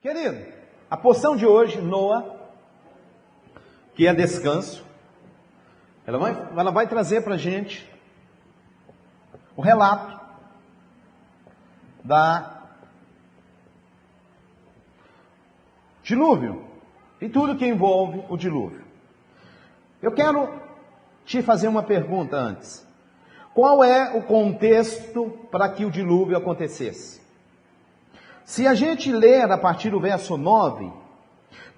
Querido, a porção de hoje, Noa, que é descanso, ela vai trazer para a gente o relato da dilúvio e tudo que envolve o dilúvio. Eu quero te fazer uma pergunta antes. Qual é o contexto para que o dilúvio acontecesse? Se a gente ler a partir do verso 9,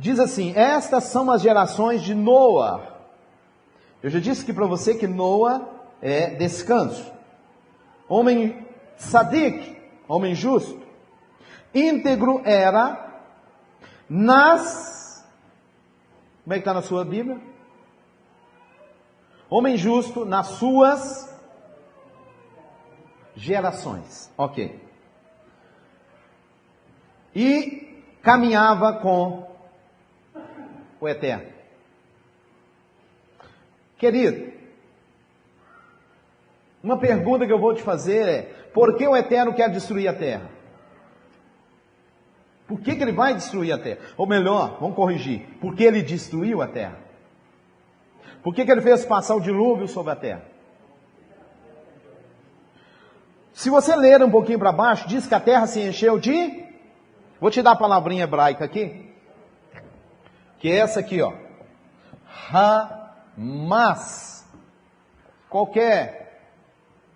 diz assim: estas são as gerações de Noa. Eu já disse que para você que Noa é descanso. Homem sadik, homem justo. Íntegro era nas... Como é que está na sua Bíblia? Homem justo nas suas gerações. Ok. E caminhava com o Eterno. Querido, uma pergunta que eu vou te fazer é: por que o Eterno quer destruir a terra? Por que ele vai destruir a terra? Ou melhor, vamos corrigir, por que ele destruiu a terra? Por que ele fez passar o dilúvio sobre a terra? Se você ler um pouquinho para baixo, diz que a terra se encheu de... Vou te dar a palavrinha hebraica aqui, que é essa aqui, ó. Hamas. Qualquer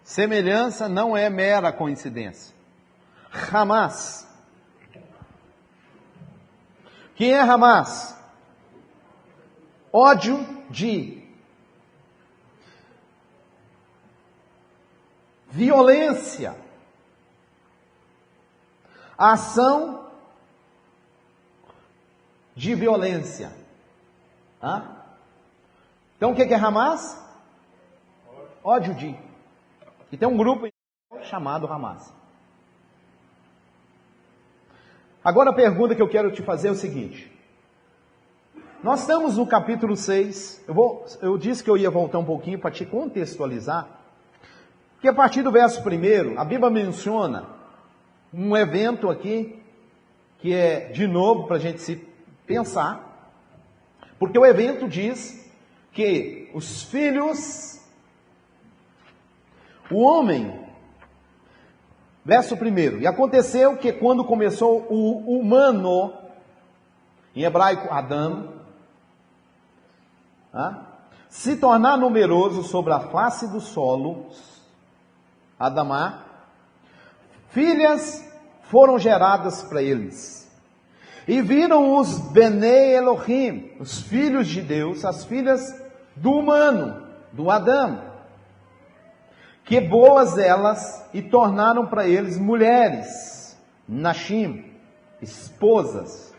semelhança não é mera coincidência. Hamas. Quem é Hamas? Ódio de violência, ação de violência. Então o que é Hamas? Ódio de. E tem um grupo chamado Hamas. Agora a pergunta que eu quero te fazer é o seguinte: nós estamos no capítulo 6, eu disse que eu ia voltar um pouquinho para te contextualizar, que a partir do verso 1, a Bíblia menciona um evento aqui, que é de novo para a gente se pensar, porque o evento diz que os filhos, o homem, verso 1, e aconteceu que quando começou o humano, em hebraico Adão, se tornar numeroso sobre a face do solo, Adamá, filhas foram geradas para eles. E viram os Benei Elohim, os filhos de Deus, as filhas do humano, do Adão, que boas elas, e tornaram para eles mulheres, Nashim, esposas,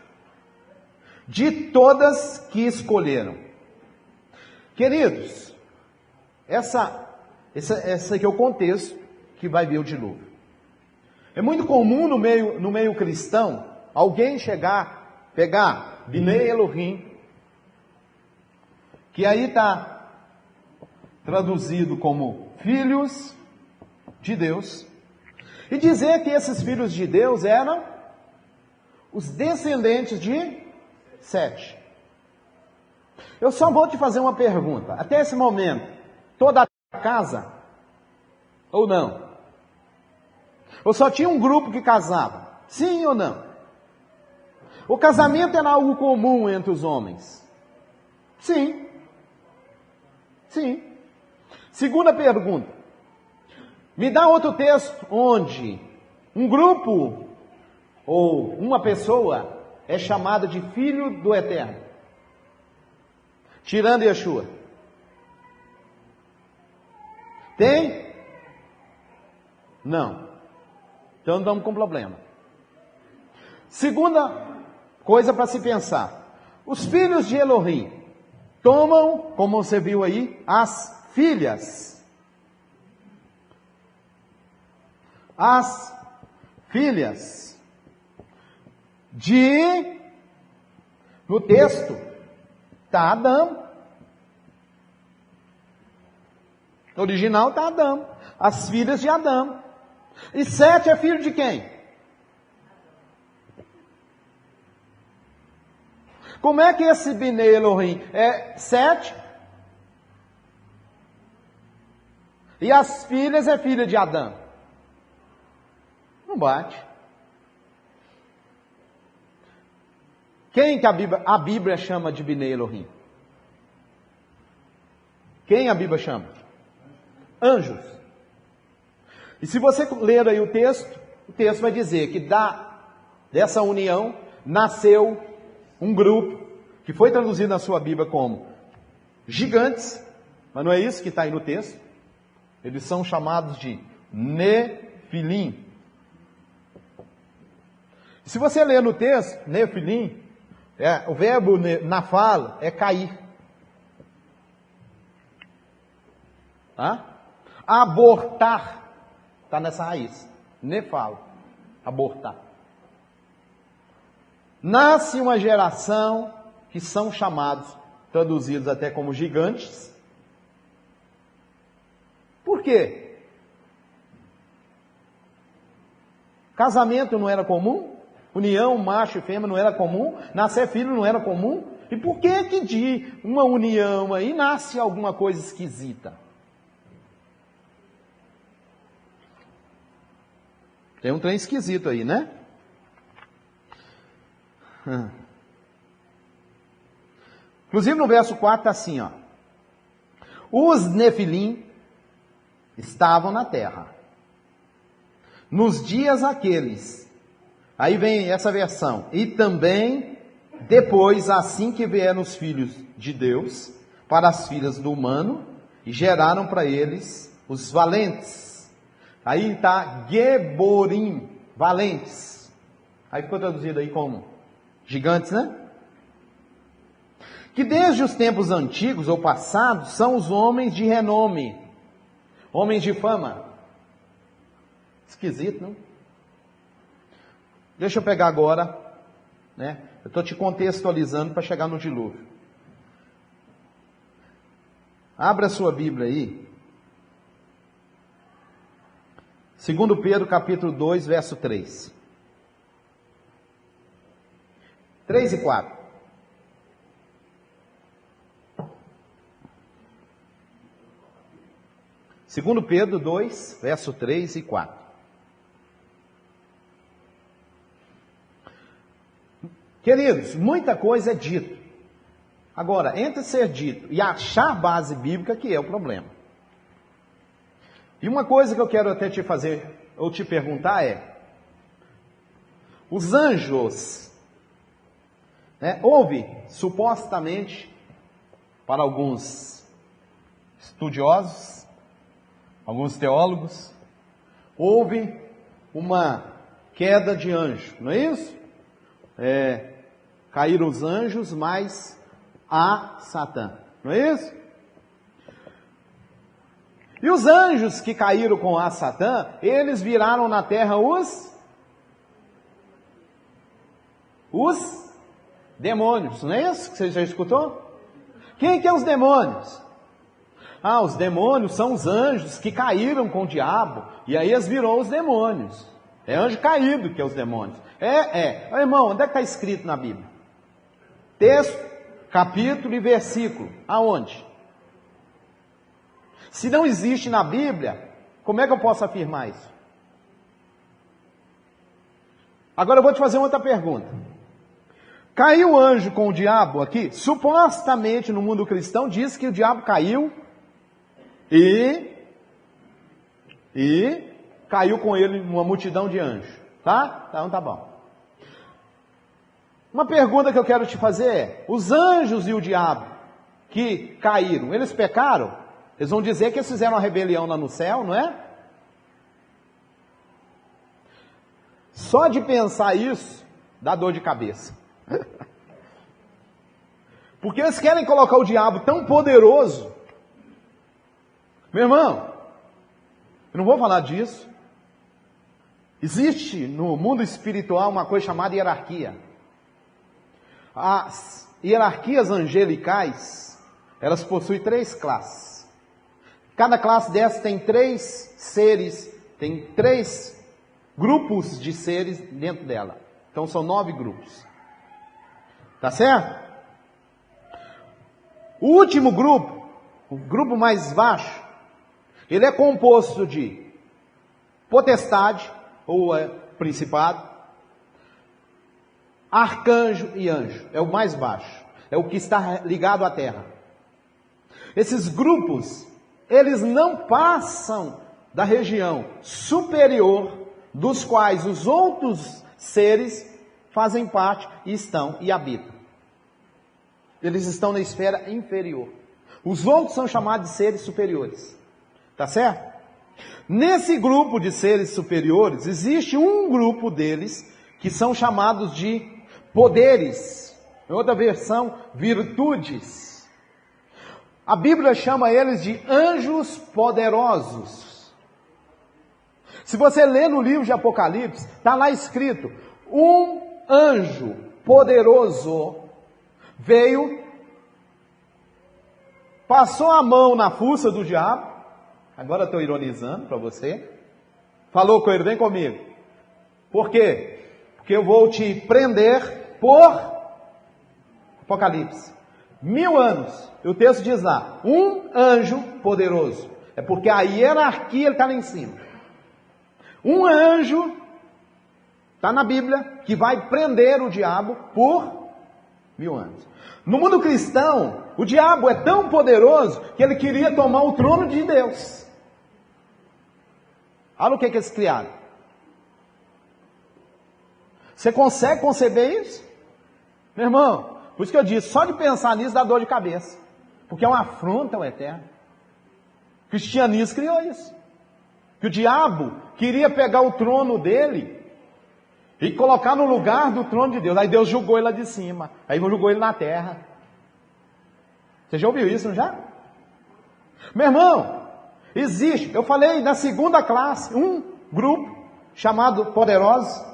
de todas que escolheram. Queridos, esse aqui é o contexto que vai vir o dilúvio. É muito comum no meio cristão, alguém pegar Binei Elohim, que aí está traduzido como filhos de Deus, e dizer que esses filhos de Deus eram os descendentes de Sete. Eu só vou te fazer uma pergunta. Até esse momento, toda a casa ou não? Ou só tinha um grupo que casava? Sim ou não? O casamento era algo comum entre os homens? Sim. Sim. Segunda pergunta. Me dá outro texto onde um grupo ou uma pessoa é chamada de filho do Eterno, tirando Yeshua. Tem? Não. Então estamos com problema. Segunda coisa para se pensar: os filhos de Elohim tomam, como você viu aí, as filhas. As filhas de, no texto, está Adão. No original está Adão. As filhas de Adão. E Sete é filho de quem? Como é que esse Bnei Elohim é 7? E as filhas é filha de Adão? Não bate. Quem que a Bíblia chama de Bnei Elohim? Quem a Bíblia chama? Anjos. E se você ler aí o texto vai dizer que dessa união nasceu um grupo, que foi traduzido na sua Bíblia como gigantes, mas não é isso que está aí no texto. Eles são chamados de Nefilim. Se você ler no texto, Nefilim, o verbo nafal é cair. Tá? Abortar está nessa raiz. Nefal, abortar. Nasce uma geração que são chamados, traduzidos até como gigantes. Por quê? Casamento não era comum? União, macho e fêmea não era comum? Nascer filho não era comum? E por que de uma união aí nasce alguma coisa esquisita? Tem um trem esquisito aí, né? Inclusive no verso 4 está assim, ó. Os Nefilim estavam na terra. Nos dias aqueles. Aí vem essa versão. E também depois, assim que vieram os filhos de Deus para as filhas do humano, e geraram para eles os valentes. Aí está Geborim, valentes. Aí ficou traduzido aí como gigantes, né? Que desde os tempos antigos ou passados são os homens de renome, homens de fama. Esquisito, não? Deixa eu pegar agora, né? Eu estou te contextualizando para chegar no dilúvio. Abra a sua Bíblia aí. 2 Pedro capítulo 2, verso 3. 3 e 4. Segundo Pedro 2, verso 3 e 4. Queridos, muita coisa é dito. Agora, entre ser dito e achar base bíblica que é o problema. E uma coisa que eu quero até te fazer, ou te perguntar é, os anjos, né, houve, supostamente, para alguns estudiosos, alguns teólogos, houve uma queda de anjo, não é isso? Caíram os anjos, mas a Satã, não é isso? E os anjos que caíram com a Satã, eles viraram na terra os demônios, não é isso que você já escutou? Quem que é os demônios? Os demônios são os anjos que caíram com o diabo, e aí eles virou os demônios. É anjo caído que é os demônios. Irmão, onde é que está escrito na Bíblia? Texto, capítulo e versículo. Aonde? Se não existe na Bíblia, como é que eu posso afirmar isso? Agora eu vou te fazer outra pergunta. Caiu o anjo com o diabo aqui? Supostamente no mundo cristão diz que o diabo caiu e caiu com ele uma multidão de anjos. Tá? Então tá bom. Uma pergunta que eu quero te fazer é, os anjos e o diabo que caíram, eles pecaram? Eles vão dizer que eles fizeram uma rebelião lá no céu, não é? Só de pensar isso, dá dor de cabeça. Porque eles querem colocar o diabo tão poderoso. Meu irmão, eu não vou falar disso. Existe no mundo espiritual uma coisa chamada hierarquia. As hierarquias angelicais, elas possuem 3 classes. Cada classe dessa tem 3 seres, tem 3 grupos de seres dentro dela. Então são 9 grupos. Tá certo? O último grupo, o grupo mais baixo, ele é composto de potestade, ou principado, arcanjo e anjo. É o mais baixo. É o que está ligado à terra. Esses grupos, eles não passam da região superior, dos quais os outros seres fazem parte e estão e habitam. Eles estão na esfera inferior. Os outros são chamados de seres superiores. Tá certo? Nesse grupo de seres superiores, existe um grupo deles que são chamados de poderes. Em outra versão, virtudes. A Bíblia chama eles de anjos poderosos. Se você ler no livro de Apocalipse, está lá escrito: um anjo poderoso veio, passou a mão na fuça do diabo. Agora estou ironizando para você. Falou com ele: vem comigo. Por quê? Porque eu vou te prender por Apocalipse 1000 anos. E o texto diz lá: um anjo poderoso. É porque a hierarquia está lá em cima. Um anjo, está na Bíblia, que vai prender o diabo por 1000 anos. No mundo cristão, o diabo é tão poderoso que ele queria tomar o trono de Deus. Olha o que eles criaram. Você consegue conceber isso? Meu irmão, por isso que eu disse, só de pensar nisso dá dor de cabeça. Porque é uma afronta ao eterno. O cristianismo criou isso. Que o diabo queria pegar o trono dele e colocar no lugar do trono de Deus. Aí Deus julgou ele lá de cima. Aí julgou ele na terra. Você já ouviu isso, não já? Meu irmão, existe, eu falei na segunda classe, um grupo chamado poderosos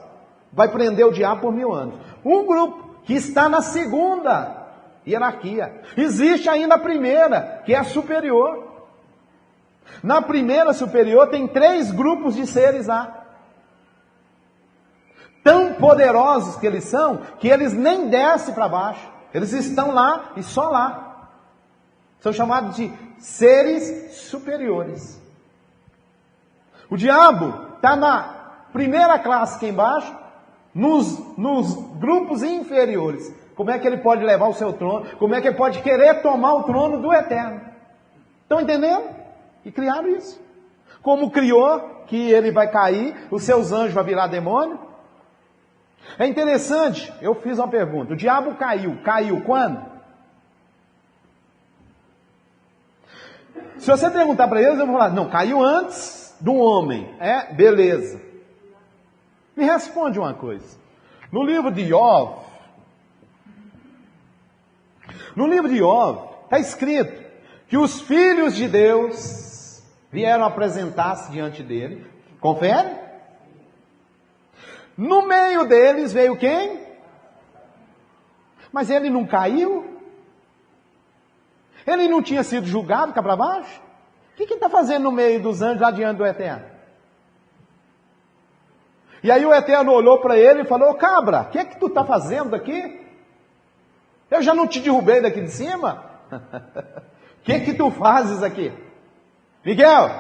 vai prender o diabo por 1000 anos. Um grupo que está na segunda hierarquia. Existe ainda a primeira, que é a superior. Na primeira superior tem 3 grupos de seres lá. Tão poderosos que eles são, que eles nem descem para baixo. Eles estão lá e só lá. São chamados de seres superiores. O diabo está na primeira classe aqui embaixo, nos grupos inferiores. Como é que ele pode levar o seu trono? Como é que ele pode querer tomar o trono do eterno? Estão entendendo? E criaram isso. Como criou que ele vai cair, os seus anjos vão virar demônio. É interessante, eu fiz uma pergunta. O diabo caiu. Caiu quando? Se você perguntar para eles, eu vou falar: não, caiu antes do homem. É, beleza. Me responde uma coisa. No livro de Iov, está escrito que os filhos de Deus vieram apresentar-se diante dele. Confere? No meio deles veio quem? Mas ele não caiu? Ele não tinha sido julgado cá para baixo? O que ele está fazendo no meio dos anjos lá diante do Eterno? E aí o Eterno olhou para ele e falou: cabra, o que é que tu está fazendo aqui? Eu já não te derrubei daqui de cima? O que é que tu fazes aqui? Miguel,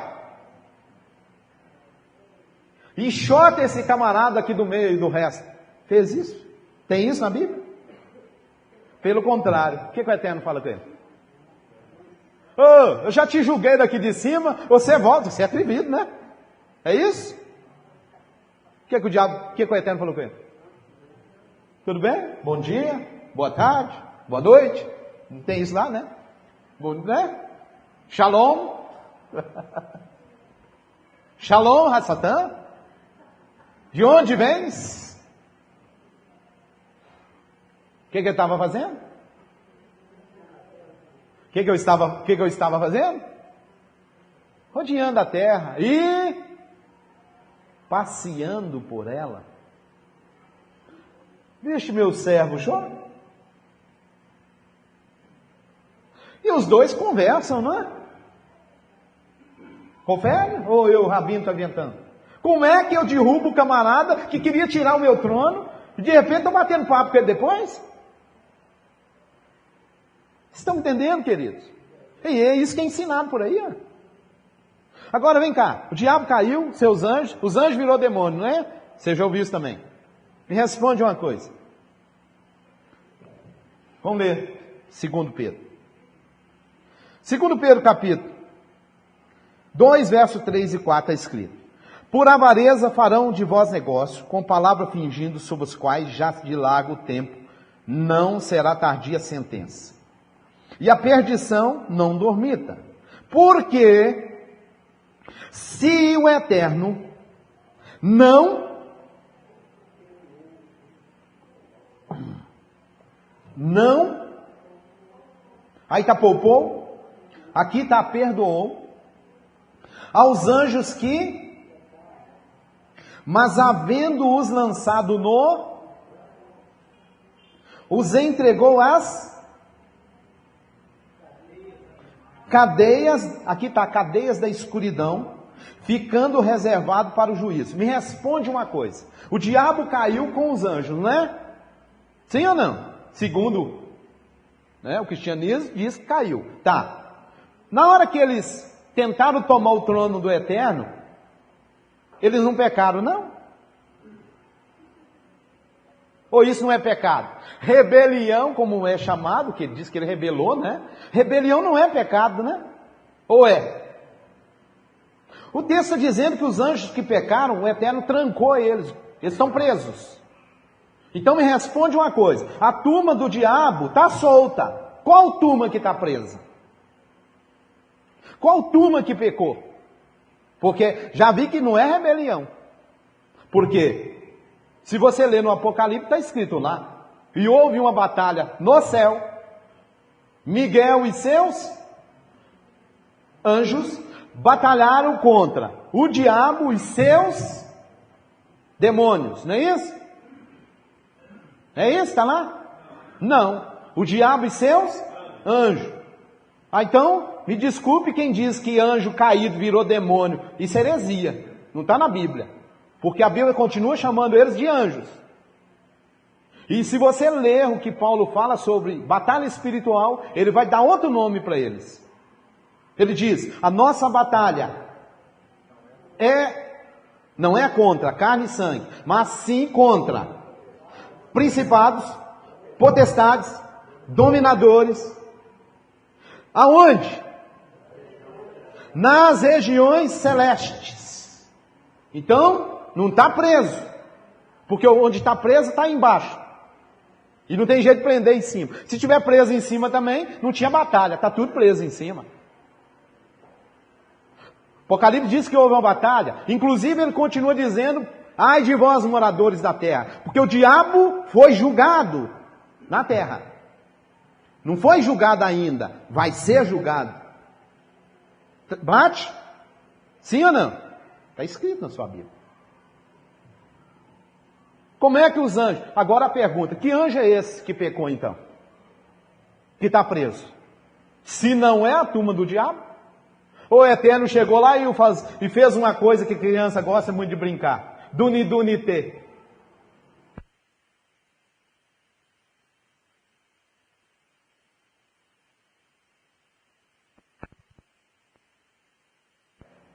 enxota esse camarada aqui do meio e do resto. Fez isso? Tem isso na Bíblia? Pelo contrário, o que o Eterno fala com ele? Oh, eu já te julguei daqui de cima, você volta, você é atrevido, né? É isso? O que o Eterno falou com ele? Tudo bem? Bom dia, boa tarde, boa noite. Não tem isso lá, né? Bom, né? Shalom. Shalom, Hassatan. De onde vens? O que ele estava fazendo? O que eu estava fazendo? Rodeando a terra e passeando por ela. Viste meu servo Jó? E os dois conversam, não é? Confere? Ou eu, Rabino, estou inventando? Como é que eu derrubo o camarada que queria tirar o meu trono e de repente estou batendo papo com ele depois? Estão entendendo, queridos? E é isso que é ensinado por aí. Ó. Agora vem cá, o diabo caiu, seus anjos, os anjos virou demônio, não é? Você já ouviu isso também? Me responde uma coisa. Vamos ler 2 Pedro. 2 Pedro capítulo 2, verso 3 e 4 está escrito: por avareza farão de vós negócio, com palavra fingindo, sobre os quais já se dilaga o tempo, não será tardia a sentença. E a perdição não dormita. Porque se o Eterno não aí está poupou, aqui está perdoou, aos anjos que, mas havendo-os lançado os entregou às cadeias, aqui está, cadeias da escuridão, ficando reservado para o juízo. Me responde uma coisa, o diabo caiu com os anjos, não é? Sim ou não? Segundo o cristianismo diz que caiu. Tá. Na hora que eles tentaram tomar o trono do Eterno, eles não pecaram, não? Ou isso não é pecado? Rebelião, como é chamado, que ele diz que ele rebelou, né? Rebelião não é pecado, né? Ou é? O texto está dizendo que os anjos que pecaram, o Eterno trancou eles. Eles estão presos. Então me responde uma coisa. A turma do diabo está solta. Qual turma que está presa? Qual turma que pecou? Porque já vi que não é rebelião. Por quê? Se você ler no Apocalipse, está escrito lá. E houve uma batalha no céu. Miguel e seus anjos batalharam contra o diabo e seus demônios. Não é isso? É isso? Está lá? Não. O diabo e seus anjos. Então, me desculpe quem diz que anjo caído virou demônio. Isso é heresia. Não está na Bíblia. Porque a Bíblia continua chamando eles de anjos. E se você ler o que Paulo fala sobre batalha espiritual, ele vai dar outro nome para eles. Ele diz, a nossa batalha não é contra carne e sangue, mas sim contra principados, potestades, dominadores. Aonde? Nas regiões celestes. Então, não está preso, porque onde está preso está embaixo, e não tem jeito de prender em cima. Se tiver preso em cima também, não tinha batalha, está tudo preso em cima. Apocalipse diz que houve uma batalha, inclusive ele continua dizendo, ai de vós moradores da terra, porque o diabo foi julgado na terra, não foi julgado ainda, vai ser julgado. Bate? Sim ou não? Está escrito na sua Bíblia. Como é que os anjos... Agora a pergunta, que anjo é esse que pecou então? Que está preso? Se não é a turma do diabo? Ou o Eterno chegou lá e fez uma coisa que criança gosta muito de brincar? Duni-duni-tê.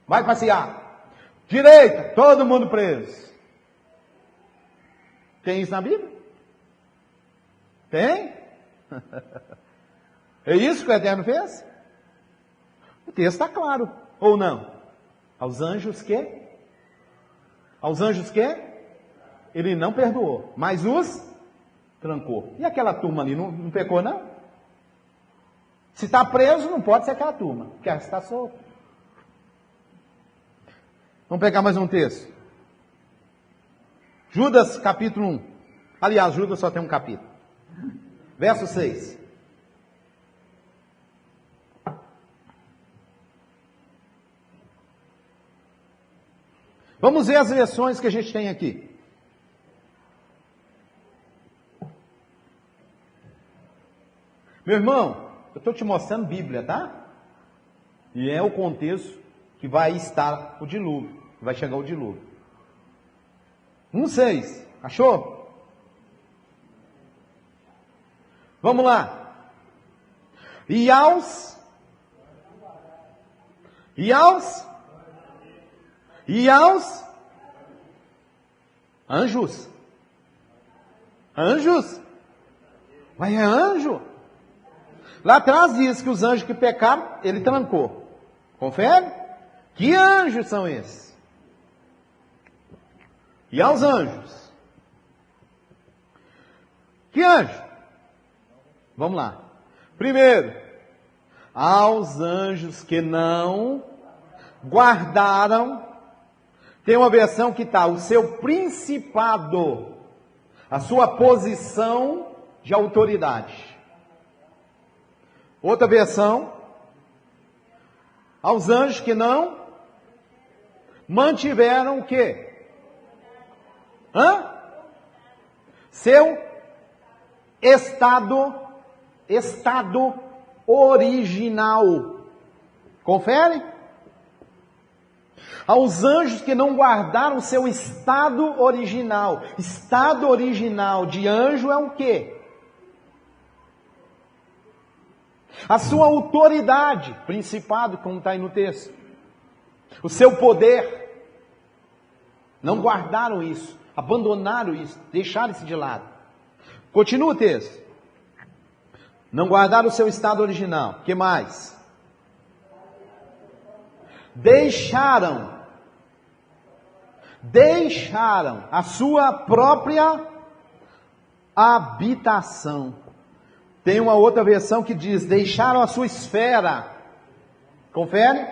Vai passear. Direita, todo mundo preso. Tem isso na Bíblia? Tem? É isso que o Eterno fez? O texto está claro, ou não? Aos anjos que? Aos anjos que? Ele não perdoou, mas os trancou. E aquela turma ali, não pecou não? Se está preso, não pode ser aquela turma, porque está solto. Vamos pegar mais um texto. Judas capítulo 1. Aliás, Judas só tem um capítulo. Verso 6. Vamos ver as versões que a gente tem aqui. Meu irmão, eu estou te mostrando Bíblia, tá? E é o contexto que vai estar o dilúvio, que vai chegar o dilúvio. 1,6. Achou? Vamos lá. E aos anjos. Anjos? Mas é anjo? Lá atrás diz que os anjos que pecaram, ele trancou. Confere? Que anjos são esses? E aos anjos? Que anjo? Vamos lá. Primeiro, aos anjos que não guardaram. Tem uma versão que está o seu principado, a sua posição de autoridade. Outra versão, aos anjos que não mantiveram o quê? Seu estado original. Confere? Aos anjos que não guardaram seu estado original. Estado original de anjo é o quê? A sua autoridade, principado, como está aí no texto. O seu poder. Não guardaram isso, abandonaram isso, deixaram isso de lado. Continua o texto. Não guardaram o seu estado original. O que mais? Deixaram a sua própria habitação. Tem uma outra versão que diz, deixaram a sua esfera. Confere?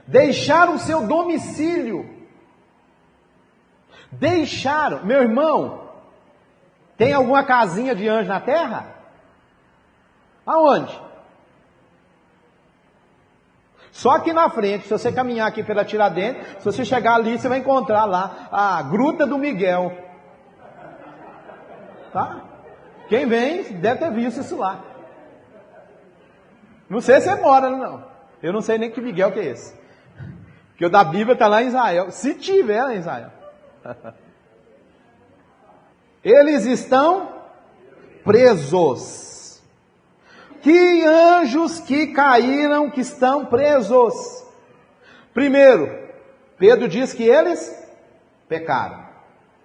Deixaram o seu domicílio. Deixaram. Meu irmão, tem alguma casinha de anjo na terra? Aonde? Só aqui na frente, se você caminhar aqui pela Tiradentes, se você chegar ali, você vai encontrar lá a Gruta do Miguel. Tá? Quem vem deve ter visto isso lá. Não sei se você mora, não. Eu não sei nem que Miguel que é esse. Porque o da Bíblia está lá em Israel. Se tiver lá em Israel. Eles estão presos. Que anjos que caíram, que estão presos. Primeiro, Pedro diz que eles pecaram.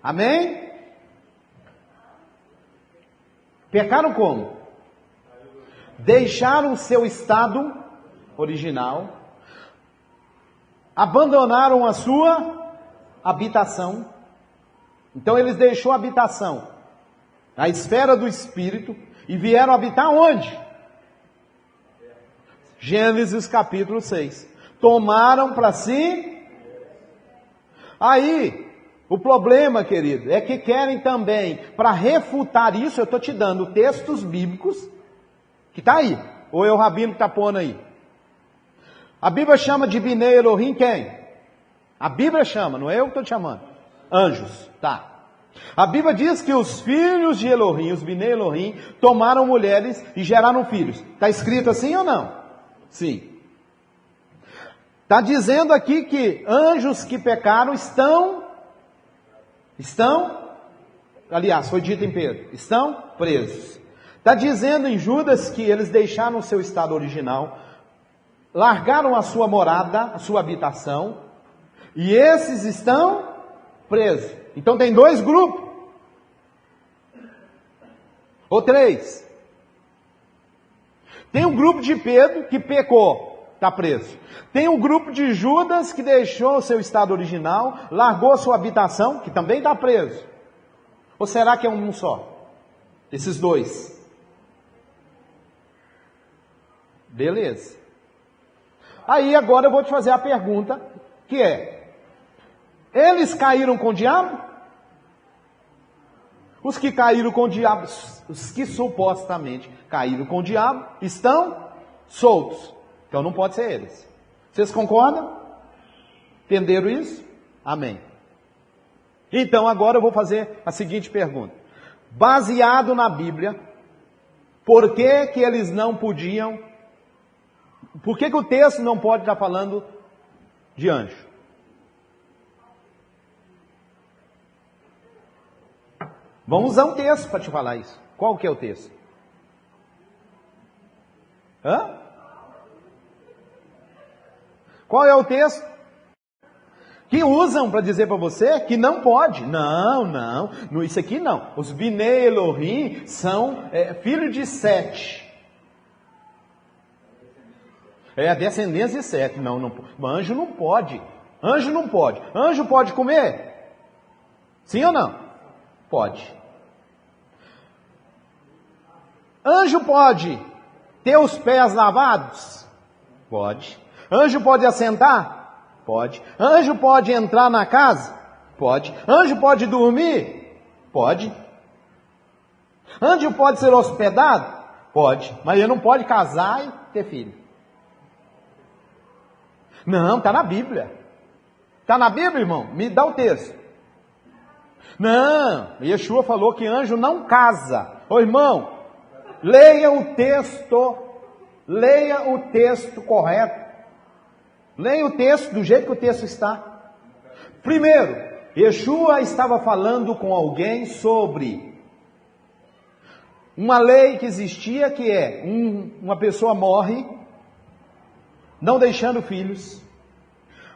Amém? Pecaram como? Deixaram o seu estado original, abandonaram a sua habitação. Então eles deixaram a habitação, a esfera do Espírito, e vieram habitar onde? Gênesis capítulo 6. Tomaram para si. Aí, o problema, querido, é que querem também, para refutar isso, eu estou te dando textos bíblicos, que está aí, ou é o Rabino que está pondo aí. A Bíblia chama de Binei Elohim quem? A Bíblia chama, não é eu que estou te chamando. Anjos, tá. A Bíblia diz que os filhos de Elohim, os Binei Elohim, tomaram mulheres e geraram filhos. Está escrito assim ou não? Sim. Está dizendo aqui que anjos que pecaram estão, aliás, foi dito em Pedro, estão presos. Está dizendo em Judas que eles deixaram o seu estado original, largaram a sua morada, a sua habitação, e esses estão presos. Então tem dois grupos, ou três. Tem um grupo de Pedro que pecou, está preso. Tem um grupo de Judas que deixou o seu estado original, largou a sua habitação, que também está preso. Ou será que é um só? Esses dois. Beleza. Aí agora eu vou te fazer a pergunta, que é: eles caíram com o diabo? Os que caíram com o diabo, os que supostamente caíram com o diabo, estão soltos. Então não pode ser eles. Vocês concordam? Entenderam isso? Amém. Então agora eu vou fazer a seguinte pergunta. Baseado na Bíblia, por que que eles não podiam... Por que que o texto não pode estar falando de anjo? Vamos usar um texto para te falar isso. Qual que é o texto? Hã? Qual é o texto? Que usam para dizer para você que não pode. Não, isso aqui não. Os Binei Elohim são filhos de Sete. É a descendência de Sete. Não, anjo não pode. Anjo não pode. Anjo pode comer? Sim ou não? Pode. Anjo pode ter os pés lavados? Pode. Anjo pode assentar? Pode. Anjo pode entrar na casa? Pode. Anjo pode dormir? Pode. Anjo pode ser hospedado? Pode. Mas ele não pode casar e ter filho. Não, está na Bíblia. Está na Bíblia, irmão? Me dá o texto. Não, Yeshua falou que anjo não casa. Ô irmão, leia o texto correto. Leia o texto do jeito que o texto está. Primeiro, Yeshua estava falando com alguém sobre uma lei que existia, que é uma pessoa morre, não deixando filhos.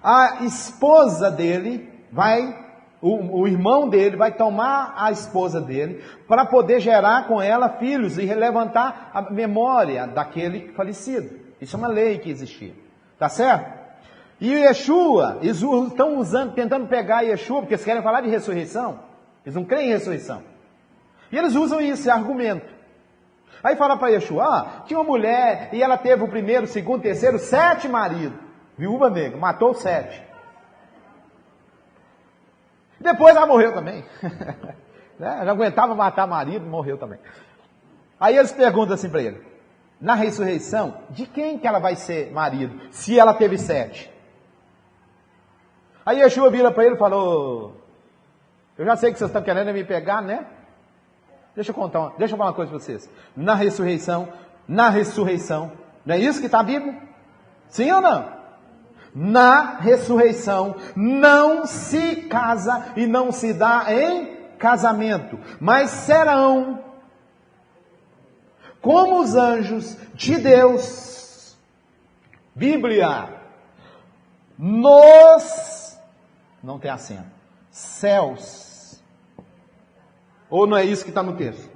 A esposa dele o irmão dele vai tomar a esposa dele para poder gerar com ela filhos e levantar a memória daquele falecido. Isso é uma lei que existia. Tá certo? E Yeshua, eles estão tentando pegar Yeshua, porque eles querem falar de ressurreição. Eles não creem em ressurreição. E eles usam esse argumento. Aí fala para Yeshua, tinha uma mulher, e ela teve o primeiro, segundo, terceiro, 7 maridos. Viúva negra, matou 7. Depois ela morreu também. Não aguentava matar marido, morreu também. Aí eles perguntam assim para ele, na ressurreição, de quem que ela vai ser marido, se ela teve 7? Aí Yeshua vira para ele e falou, eu já sei que vocês estão querendo me pegar, né? Deixa eu falar uma coisa para vocês. Na ressurreição, não é isso que está na Bíblia? Sim ou não? Na ressurreição não se casa e não se dá em casamento, mas serão como os anjos de Deus. Bíblia, não tem acento, céus. Ou não é isso que está no texto?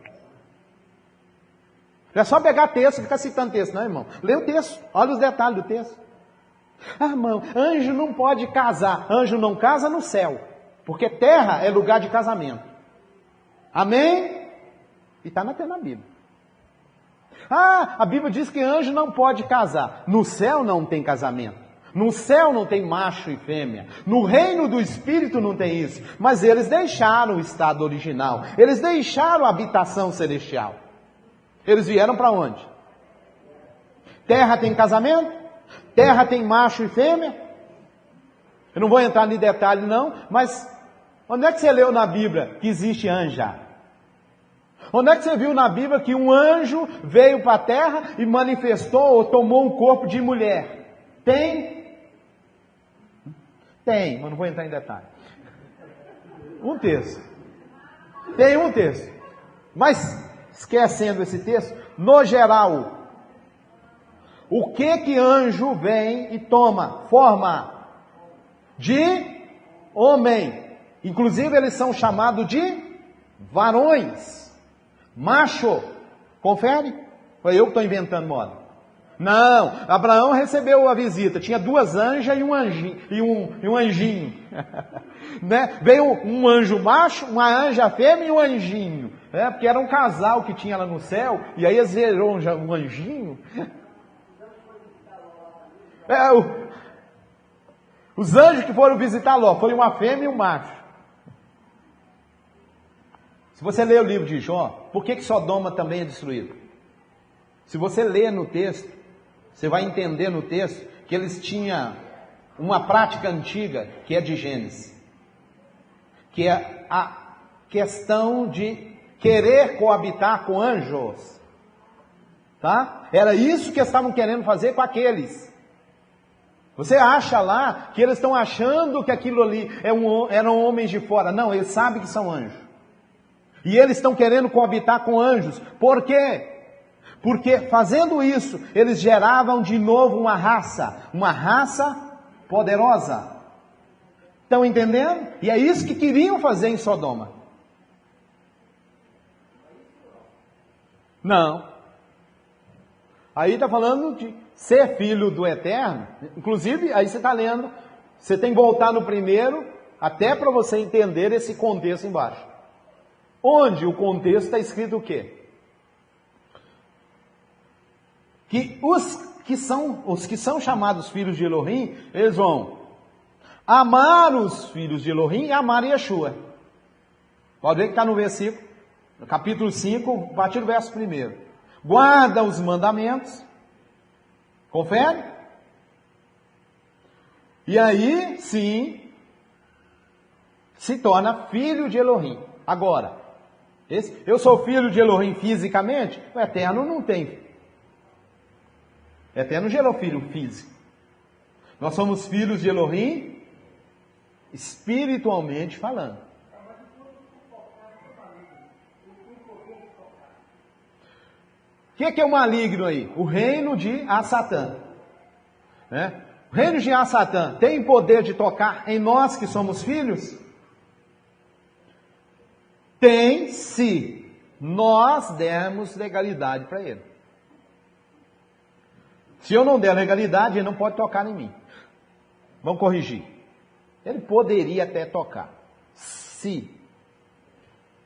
Não é só pegar texto e ficar citando texto, não, irmão. Lê o texto, olha os detalhes do texto. Ah, irmão, anjo não pode casar. Anjo não casa no céu, porque terra é lugar de casamento. Amém? E está na Bíblia. Ah, a Bíblia diz que anjo não pode casar. No céu não tem casamento. No céu não tem macho e fêmea. No reino do Espírito não tem isso. Mas eles deixaram o estado original. Eles deixaram a habitação celestial. Eles vieram para onde? Terra tem casamento? Terra tem macho e fêmea? Eu não vou entrar em detalhe não, mas onde é que você leu na Bíblia que existe anja? Onde é que você viu na Bíblia que um anjo veio para a terra e manifestou ou tomou um corpo de mulher? Tem, mas não vou entrar em detalhe. Um texto. Tem um texto. Mas, esquecendo esse texto, no geral, o que anjo vem e toma forma de homem? Inclusive eles são chamados de varões, macho. Confere? Foi eu que estou inventando moda. Não, Abraão recebeu a visita, tinha 2 anjas e um anjinho, né? Veio um anjo macho, uma anja fêmea e um anjinho, né? Porque era um casal que tinha lá no céu, e aí eles viram um anjinho. Os anjos que foram visitar Ló, foi uma fêmea e um macho. Se você ler o livro de Jó, por que Sodoma também é destruído? Se você ler no texto, você vai entender no texto que eles tinham uma prática antiga, que é de Gênesis, que é a questão de querer coabitar com anjos, tá? Era isso que eles estavam querendo fazer com aqueles. Você acha lá que eles estão achando que aquilo ali eram homens de fora? Não, eles sabem que são anjos. E eles estão querendo coabitar com anjos. Por quê? Porque fazendo isso, eles geravam de novo uma raça poderosa. Estão entendendo? E é isso que queriam fazer em Sodoma. Não. Aí está falando de ser filho do Eterno. Inclusive, aí você está lendo, você tem que voltar no primeiro, até para você entender esse contexto embaixo. Onde o contexto está escrito o quê? Que os que são chamados filhos de Elohim, eles vão amar os filhos de Elohim e amar Yeshua. Pode ver que está no versículo, no capítulo 5, a partir do verso 1. Guarda os mandamentos. Confere? E aí, sim, se torna filho de Elohim. Agora, eu sou filho de Elohim fisicamente? O Eterno não tem. O Eterno gerou filho físico. Nós somos filhos de Elohim espiritualmente falando. O que é o maligno aí? O reino de Assatã. Né? O reino de Assatã tem poder de tocar em nós que somos filhos? Tem, se nós dermos legalidade para ele. Se eu não der legalidade, ele não pode tocar em mim. Vamos corrigir. Ele poderia até tocar. Se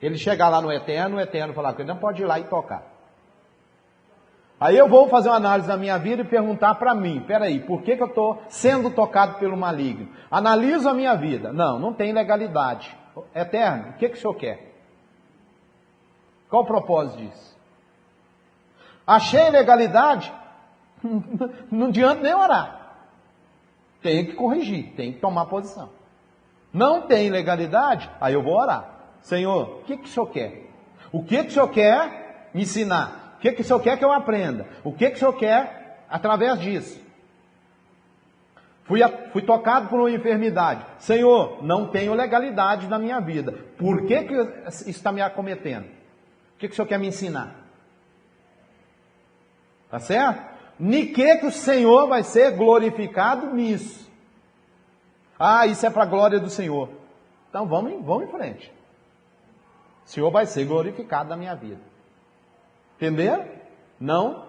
ele chegar lá no Eterno, o Eterno falar que ele não pode ir lá e tocar. Aí eu vou fazer uma análise da minha vida e perguntar para mim, peraí, por que eu estou sendo tocado pelo maligno? Analiso a minha vida. Não tem legalidade. Eterno, o que o Senhor quer? Qual o propósito disso? Achei legalidade? Não adianta nem orar. Tem que corrigir, tem que tomar posição. Não tem legalidade? Aí eu vou orar. Senhor, o que o Senhor quer? O que o Senhor quer me ensinar? O que o Senhor quer que eu aprenda? O que o Senhor quer através disso? Fui tocado por uma enfermidade. Senhor, não tenho legalidade na minha vida. Por que isso está me acometendo? O que o Senhor quer me ensinar? Tá certo? Ni que o Senhor vai ser glorificado nisso. Isso é para a glória do Senhor. Então vamos em frente. O Senhor vai ser glorificado na minha vida. Entenderam? Não.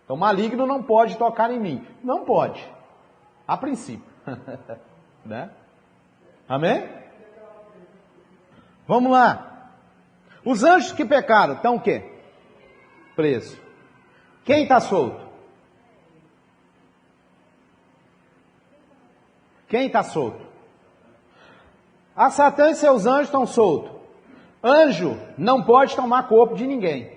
Então maligno não pode tocar em mim. Não pode. A princípio. Né? Amém? Vamos lá. Os anjos que pecaram estão o quê? Presos. Quem está solto? Quem está solto? A Satã e seus anjos estão soltos. Anjo não pode tomar corpo de ninguém.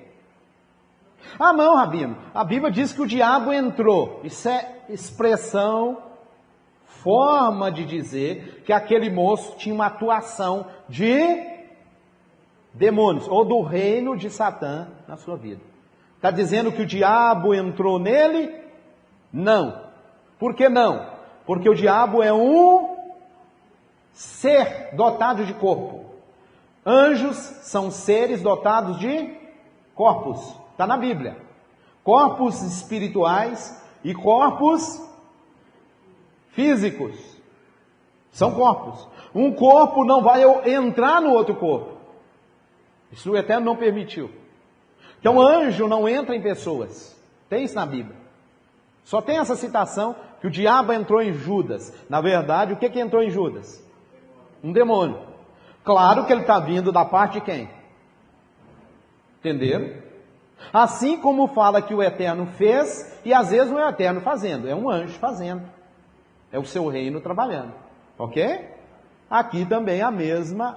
Não, Rabino. A Bíblia diz que o diabo entrou. Isso é expressão, forma de dizer que aquele moço tinha uma atuação de demônios, ou do reino de Satã na sua vida. Está dizendo que o diabo entrou nele? Não. Por que não? Porque o diabo é um ser dotado de corpo. Anjos são seres dotados de corpos. Está na Bíblia. Corpos espirituais e corpos físicos. São corpos. Um corpo não vai entrar no outro corpo. Isso o Eterno não permitiu. Então anjo não entra em pessoas. Tem isso na Bíblia. Só tem essa citação que o diabo entrou em Judas. Na verdade, o que entrou em Judas? Um demônio. Claro que ele está vindo da parte de quem? Entenderam? Assim como fala que o Eterno fez, e às vezes não é o Eterno fazendo, é um anjo fazendo. É o seu reino trabalhando. Ok? Aqui também a mesma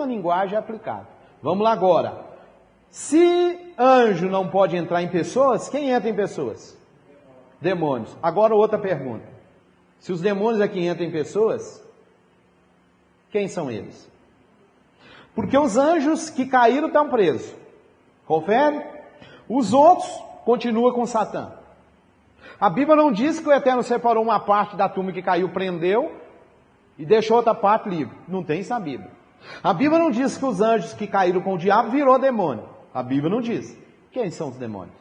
linguagem é aplicada. Vamos lá agora. Se anjo não pode entrar em pessoas, quem entra em pessoas? Demônios. Agora outra pergunta. Se os demônios é que entram em pessoas, quem são eles? Porque os anjos que caíram estão presos. Confere? Os outros continuam com Satã. A Bíblia não diz que o Eterno separou uma parte da turma que caiu, prendeu, e deixou outra parte livre. Não tem isso na Bíblia. A Bíblia não diz que os anjos que caíram com o diabo virou demônio. A Bíblia não diz. Quem são os demônios?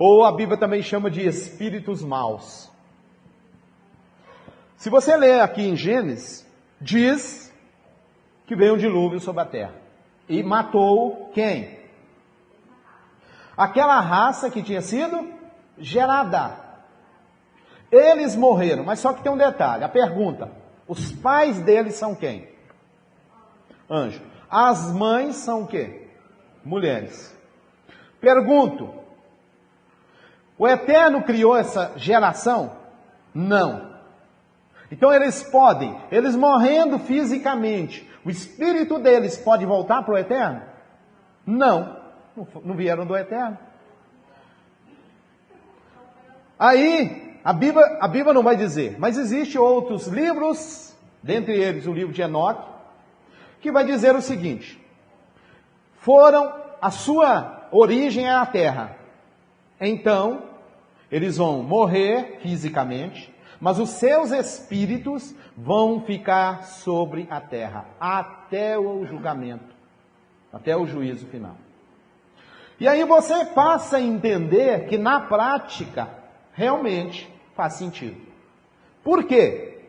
ou a Bíblia também chama de espíritos maus. Se você ler aqui em Gênesis, diz que veio um dilúvio sobre a terra e matou quem? Aquela raça que tinha sido gerada. Eles morreram, mas só que tem um detalhe, a pergunta: os pais deles são quem? Anjo. As mães são o quê? Mulheres. Pergunto: o Eterno criou essa geração? Não. Então eles morrendo fisicamente, o espírito deles pode voltar para o Eterno? Não vieram do Eterno. Aí, a Bíblia não vai dizer, mas existem outros livros, dentre eles o livro de Enoque, que vai dizer o seguinte: a sua origem é a terra. Então, eles vão morrer fisicamente, mas os seus espíritos vão ficar sobre a terra, até o julgamento, até o juízo final. E aí você passa a entender que na prática, realmente faz sentido. Por quê?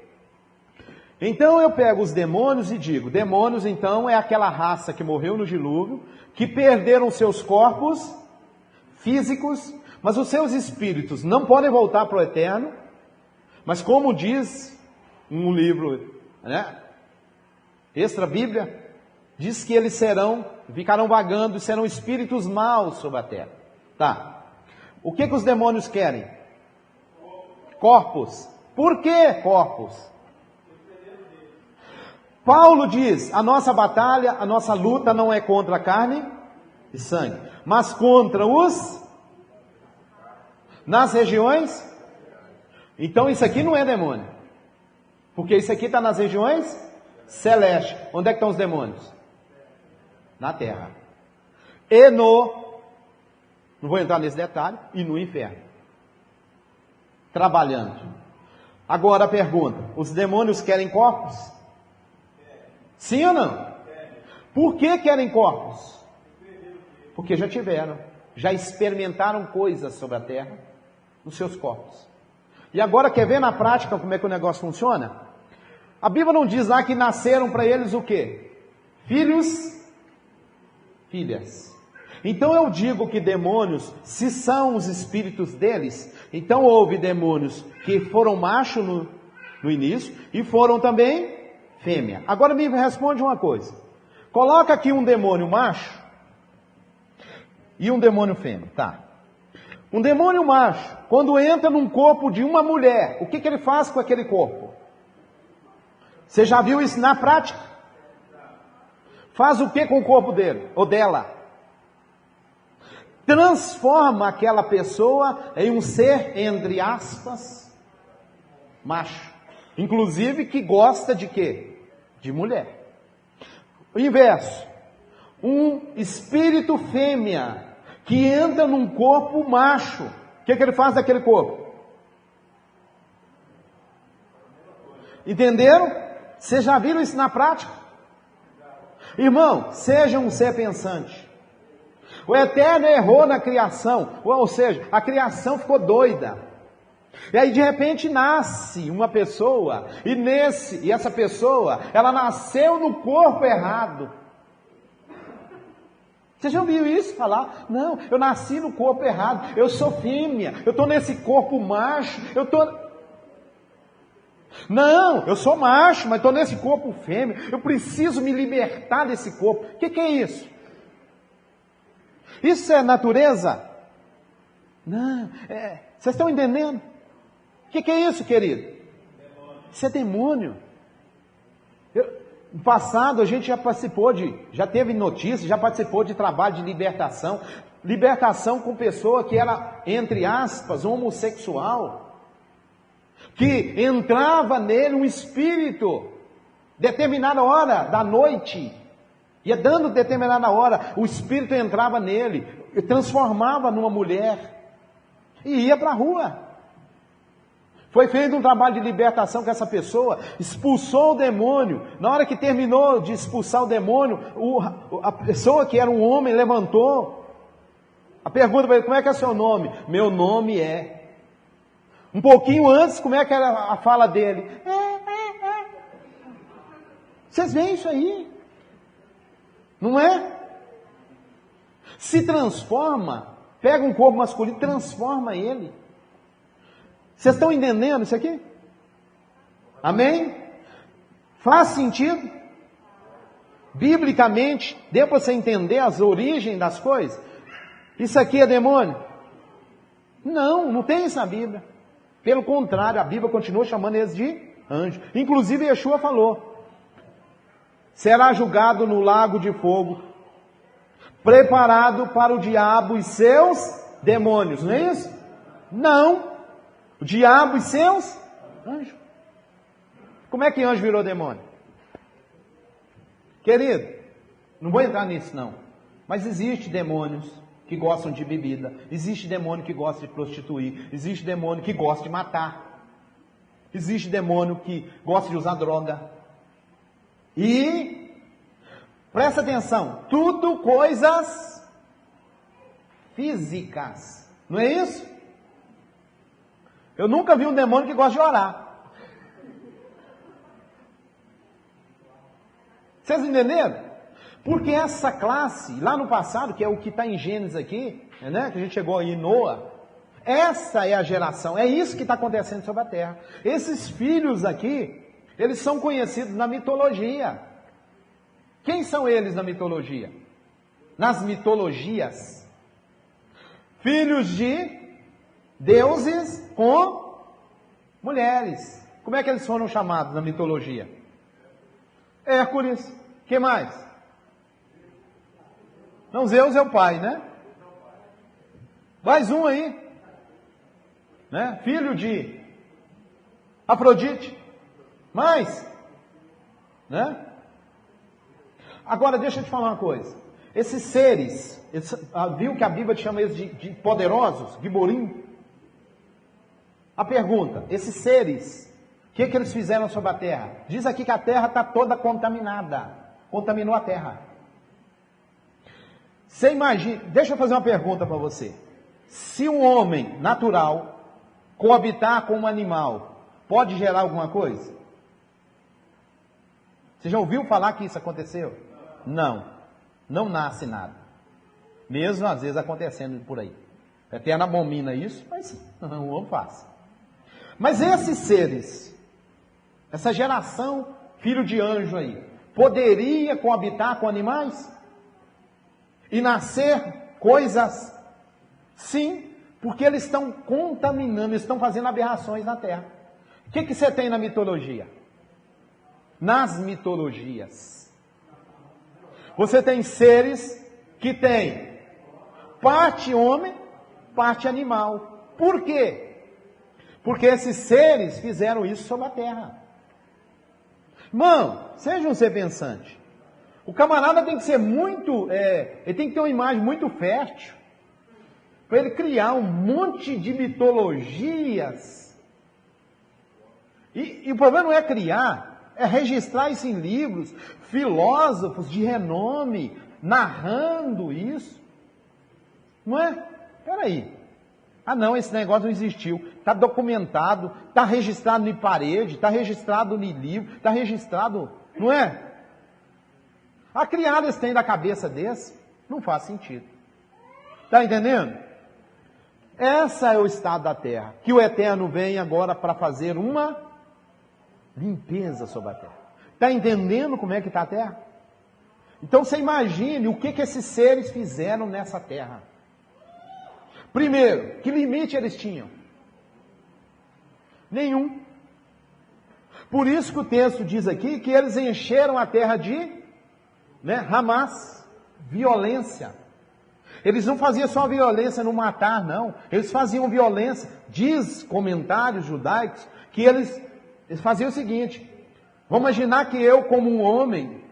Então eu pego os demônios e digo, demônios então é aquela raça que morreu no dilúvio, que perderam seus corpos físicos, mas os seus espíritos não podem voltar para o Eterno, mas como diz um livro, extra Bíblia, diz que eles ficarão vagando, serão espíritos maus sobre a terra. Tá. O que os demônios querem? Corpos. Por que corpos? Paulo diz, a nossa batalha, a nossa luta não é contra a carne e sangue, mas contra nas regiões. Então isso aqui não é demônio, porque isso aqui está nas regiões celestes. Onde é que estão os demônios? Na terra. E não vou entrar nesse detalhe, e no inferno. Trabalhando. Agora a pergunta, os demônios querem corpos? Sim ou não? Por que querem corpos? Porque já tiveram, já experimentaram coisas sobre a terra, nos seus corpos. E agora quer ver na prática como é que o negócio funciona? A Bíblia não diz lá que nasceram para eles o quê? Filhos, filhas. Então eu digo que demônios, se são os espíritos deles, então houve demônios que foram macho no início e foram também fêmea. Agora me responde uma coisa. Coloca aqui um demônio macho e um demônio fêmea, tá? Um demônio macho, quando entra num corpo de uma mulher, o que ele faz com aquele corpo? Você já viu isso na prática? Faz o que com o corpo dele ou dela? Transforma aquela pessoa em um ser, entre aspas, macho. Inclusive que gosta de quê? De mulher. O inverso. Um espírito fêmea que entra num corpo macho. O que ele faz daquele corpo? Entenderam? Vocês já viram isso na prática? Irmão, seja um ser pensante. O Eterno errou na criação, ou seja, a criação ficou doida. E aí de repente nasce uma pessoa, e essa pessoa, ela nasceu no corpo errado. Você já ouviu isso falar? Não, eu nasci no corpo errado, eu sou fêmea, eu estou nesse corpo macho, Não, eu sou macho, mas estou nesse corpo fêmea, eu preciso me libertar desse corpo. O que é isso? Isso é natureza? Não, vocês estão entendendo? O que é isso, querido? Isso é demônio. No passado a gente já teve notícias, já participou de trabalho de libertação. Libertação com pessoa que era, entre aspas, homossexual. Que entrava nele um espírito, determinada hora da noite. Ia dando determinada hora, o espírito entrava nele, e transformava numa mulher, e ia para a rua. Foi feito um trabalho de libertação com essa pessoa, expulsou o demônio. Na hora que terminou de expulsar o demônio, a pessoa que era um homem levantou, A pergunta para ele, como é que é seu nome? Meu nome é. Um pouquinho antes, como é que era a fala dele? Vocês veem isso aí? Não é? Se transforma, pega um corpo masculino, transforma ele. Vocês estão entendendo isso aqui? Amém? Faz sentido? Biblicamente, deu para você entender as origens das coisas? Isso aqui é demônio? Não tem isso na Bíblia. Pelo contrário, a Bíblia continua chamando eles de anjo. Inclusive, Yeshua falou: será julgado no lago de fogo, preparado para o diabo e seus demônios. Não é isso? Não. O diabo e seus anjos. Como é que anjo virou demônio? Querido, não vou entrar nisso não. Mas existe demônios que gostam de bebida. Existe demônio que gosta de prostituir. Existe demônio que gosta de matar. Existe demônio que gosta de usar droga. E, presta atenção, tudo coisas físicas. Não é isso? Eu nunca vi um demônio que gosta de orar. Vocês entenderam? Porque essa classe, lá no passado, que é o que está em Gênesis aqui, né, que a gente chegou aí em Noa, essa é a geração, é isso que está acontecendo sobre a terra. Esses filhos aqui, eles são conhecidos na mitologia. Quem são eles na mitologia? Nas mitologias. Filhos de deuses com mulheres. Como é que eles foram chamados na mitologia? Hércules. Que mais? Não, Zeus é o pai, né? Mais um aí. Né? Filho de Afrodite. Mais. Né? Agora, deixa eu te falar uma coisa. Esses seres, viu que a Bíblia chama eles de poderosos? Giborim? A pergunta, esses seres, o que eles fizeram sobre a terra? Diz aqui que a terra está toda contaminada. Contaminou a terra. Você imagina, deixa eu fazer uma pergunta para você. Se um homem natural coabitar com um animal, pode gerar alguma coisa? Você já ouviu falar que isso aconteceu? Não. Não nasce nada. Mesmo às vezes acontecendo por aí. A Eterna abomina isso, mas o homem faz. Mas esses seres, essa geração, filho de anjo aí, poderia coabitar com animais? E nascer coisas? Sim, porque eles estão contaminando, estão fazendo aberrações na terra. O que você tem na mitologia? Nas mitologias, você tem seres que têm parte homem, parte animal. Por quê? Porque esses seres fizeram isso sobre a terra. Irmão, seja um ser pensante. O camarada tem que ser muito, ele tem que ter uma imagem muito fértil, para ele criar um monte de mitologias. E o problema não é criar, é registrar isso em livros, filósofos de renome, narrando isso. Não é? Peraí. Ah não, esse negócio não existiu. Está documentado, está registrado em parede, está registrado em livro, está registrado, não é? A criada eles têm da cabeça desse, não faz sentido. Está entendendo? Essa é o estado da terra, que o Eterno vem agora para fazer uma limpeza sobre a terra. Está entendendo como é que está a terra? Então você imagine o que esses seres fizeram nessa terra. Primeiro, que limite eles tinham? Nenhum. Por isso que o texto diz aqui que eles encheram a terra de Hamas, violência. Eles não faziam só violência no matar, não. Eles faziam violência. Diz comentários judaicos que eles faziam o seguinte: vamos imaginar que eu, como um homem,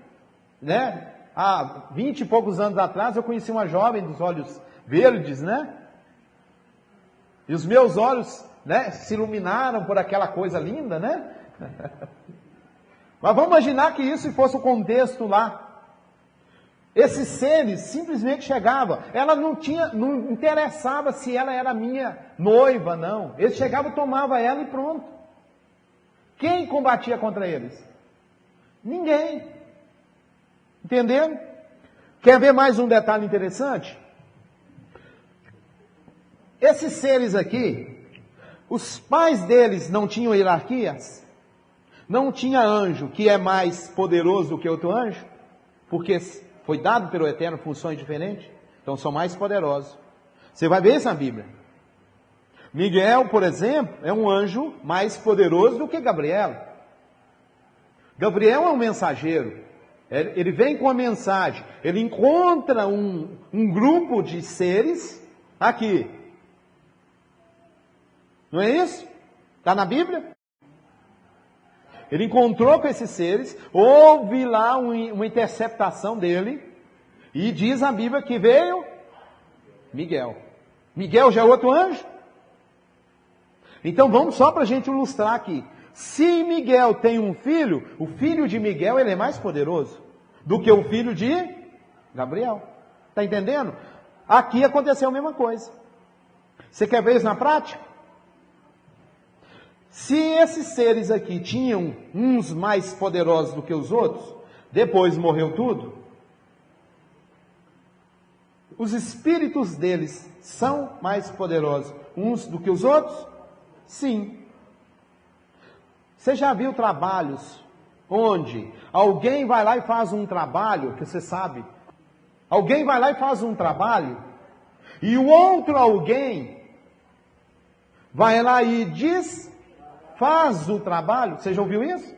há 20 e poucos anos atrás, eu conheci uma jovem dos olhos verdes, e os meus olhos, se iluminaram por aquela coisa linda, Mas vamos imaginar que isso fosse o contexto lá. Esses seres simplesmente chegavam. Ela não interessava se ela era minha noiva, não. Eles chegavam, tomavam ela e pronto. Quem combatia contra eles? Ninguém. Entendendo? Quer ver mais um detalhe interessante? Esses seres aqui, os pais deles não tinham hierarquias? Não tinha anjo que é mais poderoso do que outro anjo? Porque foi dado pelo Eterno funções diferentes? Então são mais poderosos. Você vai ver isso na Bíblia. Miguel, por exemplo, é um anjo mais poderoso do que Gabriel. Gabriel é um mensageiro. Ele vem com a mensagem. Ele encontra um grupo de seres aqui. Não é isso? Está na Bíblia? Ele encontrou com esses seres, houve lá uma interceptação dele, e diz a Bíblia que veio Miguel. Miguel já é outro anjo? Então vamos só para a gente ilustrar aqui. Se Miguel tem um filho, o filho de Miguel ele é mais poderoso do que o filho de Gabriel. Está entendendo? Aqui aconteceu a mesma coisa. Você quer ver isso na prática? Se esses seres aqui tinham uns mais poderosos do que os outros, depois morreu tudo, os espíritos deles são mais poderosos uns do que os outros? Sim. Você já viu trabalhos onde alguém vai lá e faz um trabalho, que você sabe, alguém vai lá e faz um trabalho, e o outro alguém vai lá e faz o trabalho? Você já ouviu isso?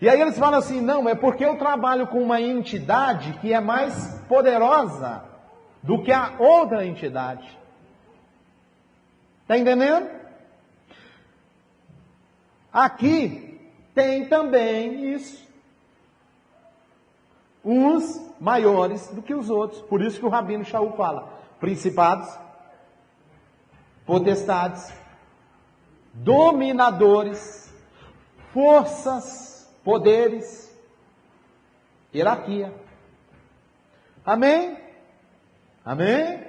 E aí eles falam assim, não, é porque eu trabalho com uma entidade que é mais poderosa do que a outra entidade. Está entendendo? Aqui tem também isso. Uns maiores do que os outros. Por isso que o Rabino Shaul fala, principados, potestades, dominadores, forças, poderes, hierarquia. Amém? Amém?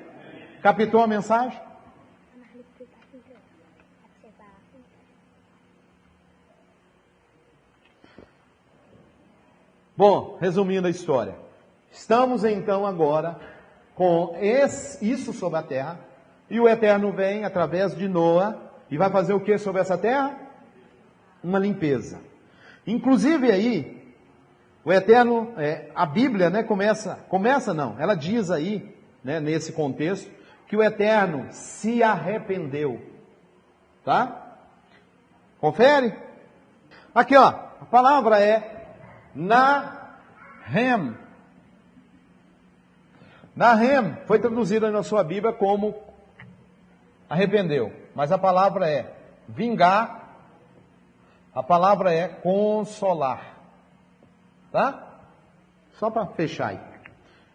Captou a mensagem? Bom, resumindo a história. Estamos então agora com isso sobre a terra, e o Eterno vem através de Noa e vai fazer o que sobre essa terra? Uma limpeza. Inclusive aí, o Eterno, a Bíblia, né, ela diz aí, né, nesse contexto, que o Eterno se arrependeu. Tá? Confere? Aqui ó, a palavra é Nahem. Nahem foi traduzida na sua Bíblia como arrependeu, mas a palavra é vingar, a palavra é consolar, tá? Só para fechar aí.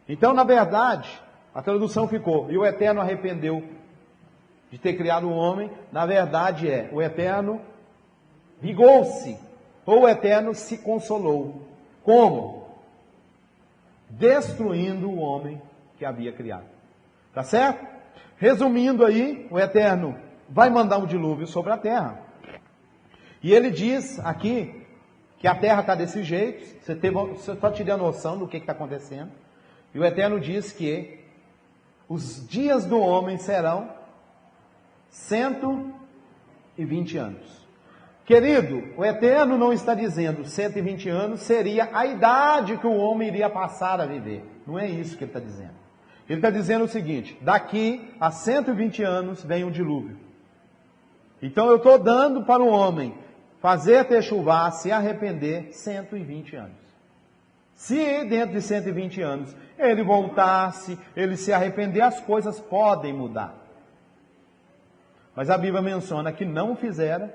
Então, na verdade, a tradução ficou, e o Eterno arrependeu de ter criado o homem, na verdade o Eterno vingou-se, ou o Eterno se consolou. Como? Destruindo o homem que havia criado. Tá certo? Resumindo aí, o Eterno vai mandar um dilúvio sobre a terra. E ele diz aqui que a terra está desse jeito. Você só te deu a noção do que está acontecendo. E o Eterno diz que os dias do homem serão 120 anos. Querido, o Eterno não está dizendo 120 anos seria a idade que o homem iria passar a viver. Não é isso que ele está dizendo. Ele está dizendo o seguinte, daqui a 120 anos vem o dilúvio. Então eu estou dando para o homem fazer techuvá, se arrepender, 120 anos. Se dentro de 120 anos ele voltasse, ele se arrepender, as coisas podem mudar. Mas a Bíblia menciona que não fizeram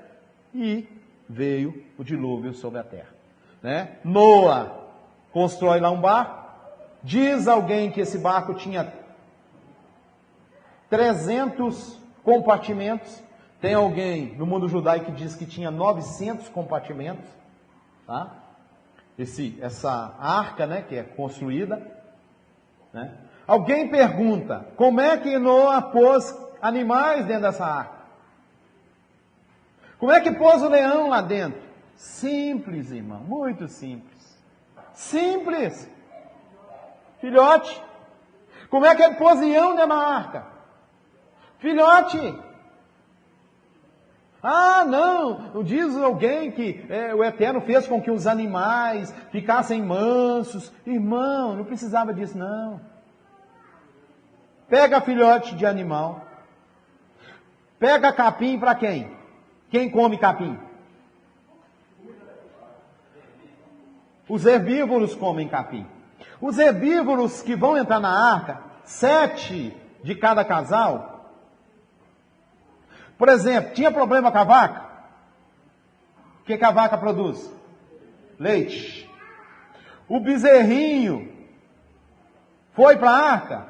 e veio o dilúvio sobre a terra. Né? Noa constrói lá um barco. Diz alguém que esse barco tinha 300 compartimentos. Tem alguém no mundo judaico que diz que tinha 900 compartimentos. Tá? Essa arca, né, que é construída. né? Alguém pergunta, como é que Noé pôs animais dentro dessa arca? Como é que pôs o leão lá dentro? Simples, irmão, muito simples. Simples. Filhote. Como é que ele pôs leão dentro da arca? Filhote. Ah, não, diz alguém que o Eterno fez com que os animais ficassem mansos. Irmão, não precisava disso não. Pega filhote de animal. Pega capim para quem? Quem come capim? Os herbívoros comem capim. Os herbívoros que vão entrar na arca, 7 de cada casal. Por exemplo, tinha problema com a vaca? O que a vaca produz? Leite. O bezerrinho foi para a arca?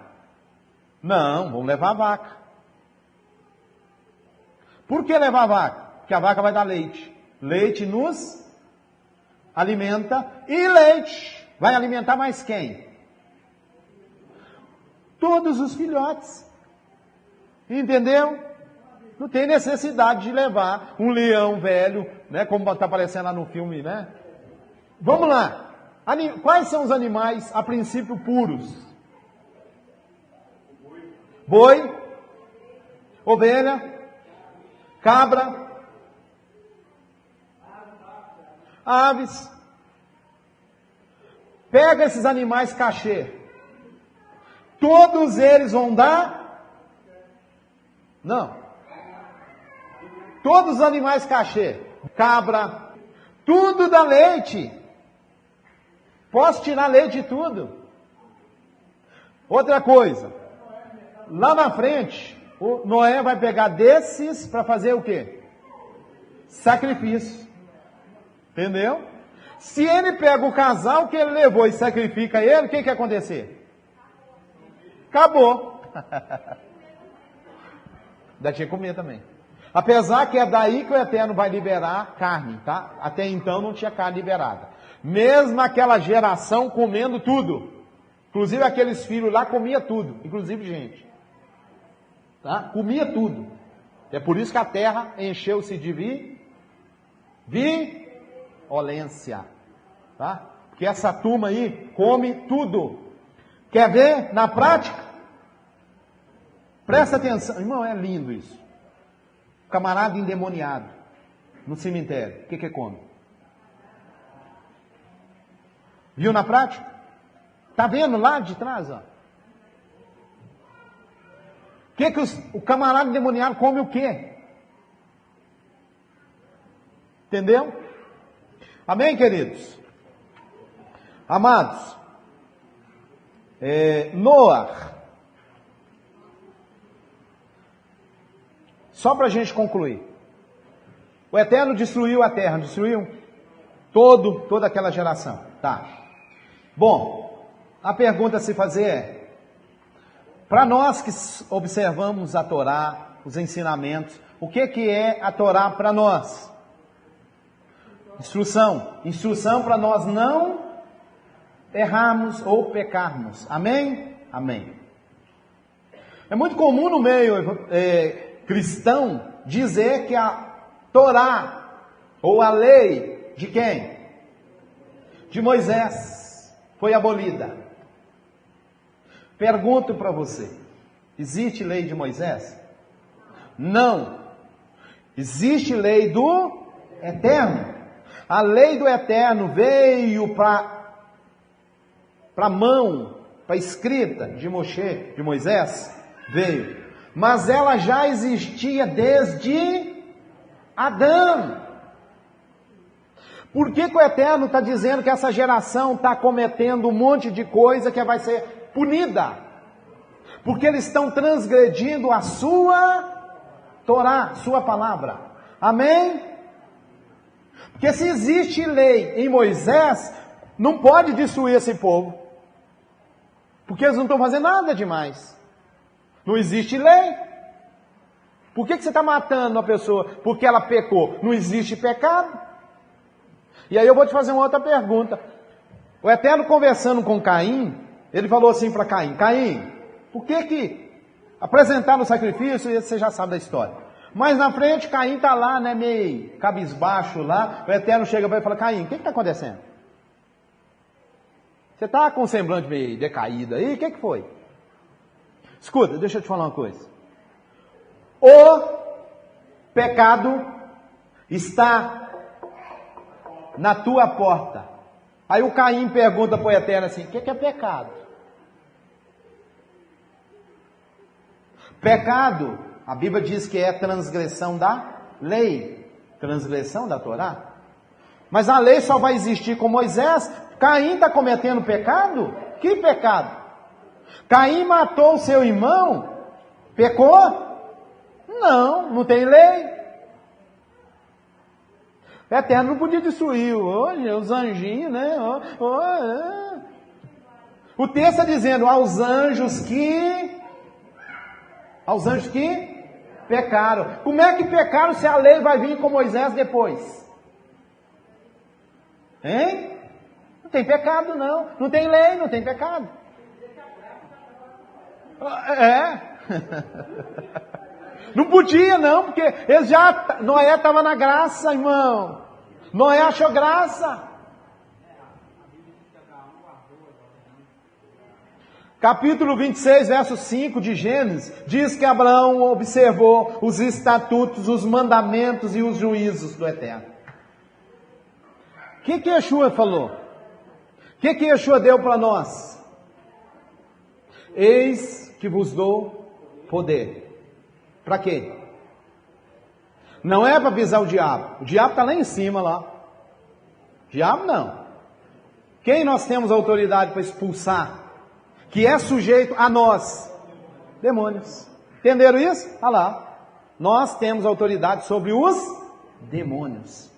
Não, vamos levar a vaca. Por que levar a vaca? Porque a vaca vai dar leite. Leite nos alimenta e leite vai alimentar mais quem? Todos os filhotes. Entendeu? Não tem necessidade de levar um leão velho, né, como está aparecendo lá no filme, né? Vamos lá. Quais são os animais, a princípio, puros? Boi, ovelha, cabra, aves. Pega esses animais cachê. Todos eles vão dar? Não. Todos os animais cachê. Cabra. Tudo dá leite. Posso tirar leite de tudo. Outra coisa. Lá na frente, o Noé vai pegar desses para fazer o quê? Sacrifício. Entendeu? Se ele pega o casal que ele levou e sacrifica ele, o que vai acontecer? Acabou. Dá tinha que comer também. Apesar que é daí que o Eterno vai liberar carne, tá? Até então não tinha carne liberada. Mesmo aquela geração comendo tudo. Inclusive aqueles filhos lá comia tudo. Inclusive gente. Tá? Comia tudo. É por isso que a terra encheu-se de violência. Tá? Porque essa turma aí come tudo. Quer ver na prática? Presta atenção. Irmão, é lindo isso. Camarada endemoniado no cemitério. O que come? Viu na prática? Tá vendo lá de trás, ó? O camarada endemoniado come o quê? Entendeu? Amém, queridos? Amados, Noé, só para a gente concluir, o Eterno destruiu a terra, destruiu toda aquela geração, tá? Bom, a pergunta a se fazer é, para nós que observamos a Torá, os ensinamentos, o que é a Torá para nós? Instrução para nós não errarmos ou pecarmos. Amém? Amém. É muito comum no meio cristão dizer que a Torá ou a lei de quem? De Moisés foi abolida. Pergunto para você, existe lei de Moisés? Não. Existe lei do Eterno. A lei do Eterno veio para a mão, para a escrita de Moisés, veio. Mas ela já existia desde Adão. Por que o Eterno está dizendo que essa geração está cometendo um monte de coisa que vai ser punida? Porque eles estão transgredindo a sua Torá, sua palavra. Amém? Porque se existe lei em Moisés, não pode destruir esse povo. Porque eles não estão fazendo nada demais. Não existe lei. Por que você está matando uma pessoa? Porque ela pecou. Não existe pecado. E aí eu vou te fazer uma outra pergunta. O Eterno conversando com Caim, Ele falou assim para Caim: Caim, por que apresentaram o sacrifício? E você já sabe da história. Mas na frente, Caim está lá, né, meio cabisbaixo lá. O Eterno chega para ele e fala: Caim, o que está acontecendo? Você está com um semblante meio decaído aí, o que foi? Escuta, deixa eu te falar uma coisa. O pecado está na tua porta. Aí o Caim pergunta para o Eterno assim: o que é pecado? Pecado, a Bíblia diz que é transgressão da lei, transgressão da Torá. Mas a lei só vai existir com Moisés. Caim está cometendo pecado? Que pecado? Caim matou o seu irmão? Pecou? Não tem lei. O Eterno não podia destruir hoje, os anjinhos, né? O texto está dizendo: aos anjos que pecaram. Como é que pecaram se a lei vai vir com Moisés depois? Hein? Não tem pecado não. Não tem lei, não tem pecado. Não podia não, porque Noé estava na graça, irmão. Noé achou graça. Capítulo 26, verso 5 de Gênesis, diz que Abraão observou os estatutos, os mandamentos e os juízos do Eterno. O que Yeshua falou? O que Yeshua deu para nós? Eis que vos dou poder. Para quê? Não é para pisar o diabo. O diabo está lá em cima, lá. Diabo não. Quem nós temos autoridade para expulsar? Que é sujeito a nós? Demônios. Entenderam isso? Olha lá. Nós temos autoridade sobre os demônios.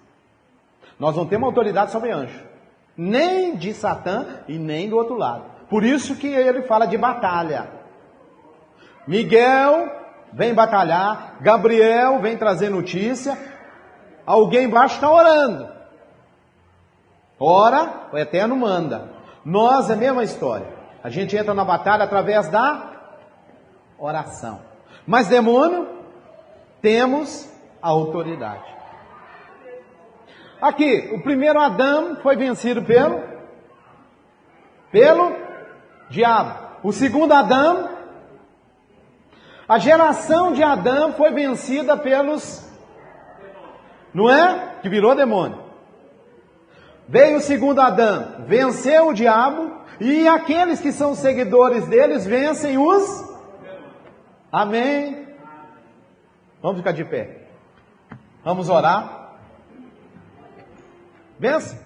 Nós não temos autoridade sobre anjo. Nem de Satã e nem do outro lado. Por isso que ele fala de batalha. Miguel vem batalhar, Gabriel vem trazer notícia, alguém embaixo está orando. Ora, o Eterno manda. Nós é a mesma história. A gente entra na batalha através da oração. Mas demônio, temos a autoridade. Aqui, o primeiro Adão foi vencido pelo diabo. O segundo Adão, a geração de Adão foi vencida pelos, não é? Que virou demônio. Veio o segundo Adão, venceu o diabo, e aqueles que são seguidores deles vencem os... Amém? Vamos ficar de pé. Vamos orar. Vence?